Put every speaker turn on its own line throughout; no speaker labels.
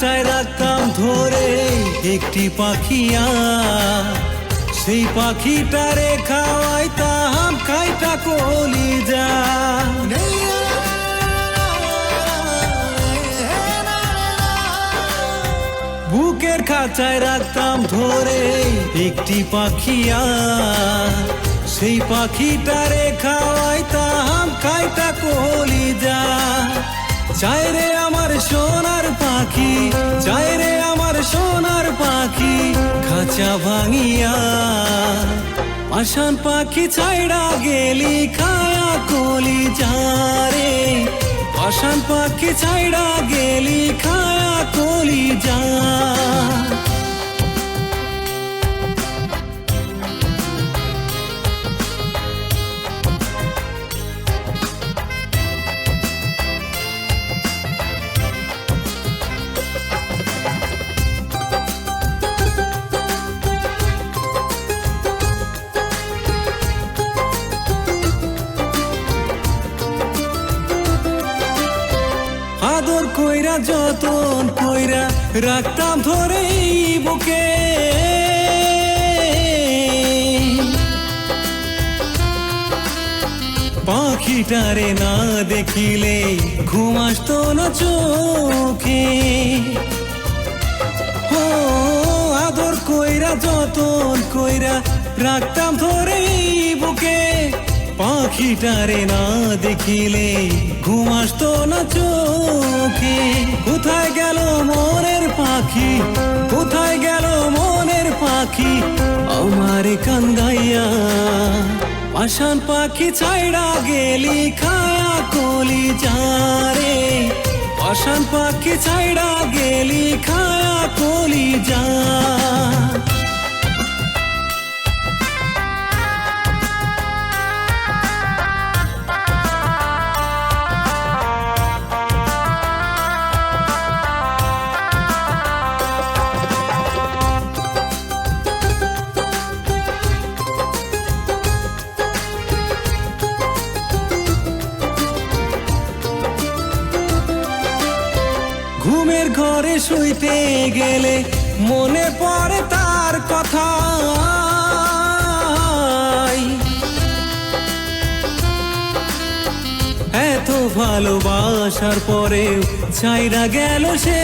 খাঁচায় রাখতাম ধরে একটি পাখিয়া, সেই পাখিটারে খাওয়াইতাম খাইটা কলিজা। বুকের খাঁচায় রাখতাম ধরে একটি পাখিয়া, সেই পাখিটারে খাওয়াইতাম খাইটা কলিজা। চাই রে আমার সোনার পাখি, চাই রে আমার সোনার পাখি খাঁচা ভাঙিয়া। পাষাণ পাখি ছাইড়া গেলি খায়া কলিজা রে, পাষাণ পাখি ছাইড়া গেলি খায়া কলিজা। আদর কইরা যতন কইরা রাখতাম ধরে বুকে, পাখিটারে না দেখিলে ঘুম আসতো না চোখে। ও আদর কইরা যতন কইরা রাখতাম ধরে বুকে, পাখিটারে না দেখিলে ঘুম আসতো না চোখে। কোথায় গেল মনের পাখি, কোথায় গেল মনের পাখি আমারে কান্দাইয়া। পাষাণ পাখি ছাইড়া গেলি খায়া কলিজা রে, পাষাণ পাখি ছাইড়া গেলি খায়া কলিজা। ঘুমের ঘরে শুইতে গেলে মনে পড়ে তার কথা, এত ভালোবাসার পরেও ছাইড়া গেল সে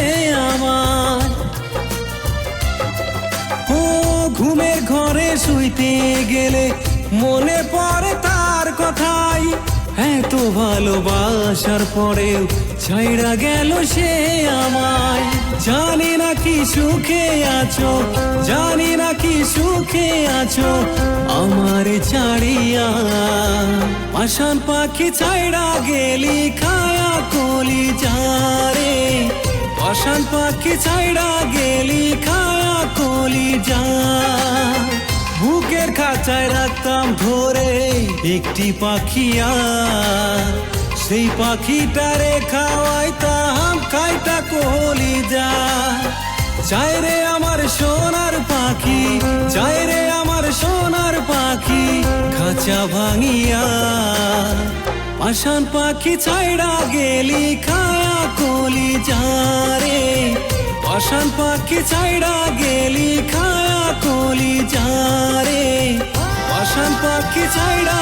আমার। ও ঘুমের ঘরে শুইতে গেলে মনে পড়ে তার কথাই, এত ভালোবাসার পরেও ছাইড়া গেল সে আমায়। জানি না কি সুখে আছো, জানি না কি সুখে আছো আমারে ছাড়িয়া। পাষাণ পাখি ছাইড়া গেলি খায়া কলিজা রে, পাষাণ পাখি ছাইড়া গেলি খায়া কলিজা। বুকের খাঁচায় রাখতাম ধরে একটি পাখিয়া, সেই পাখিটারে খাওয়াইতাম খাইটা কলিজা। চাই রে আমার সোনার পাখি, চাই রে আমার সোনার পাখি খাঁচা ভাঙিয়া। পাষাণ পাখি ছাইড়া গেলি খায়া কলিজা রে, পাষাণ পাখি ছাইড়া গেলি খায়া কলিজা রে, পাষাণ পাখি ছাইড়া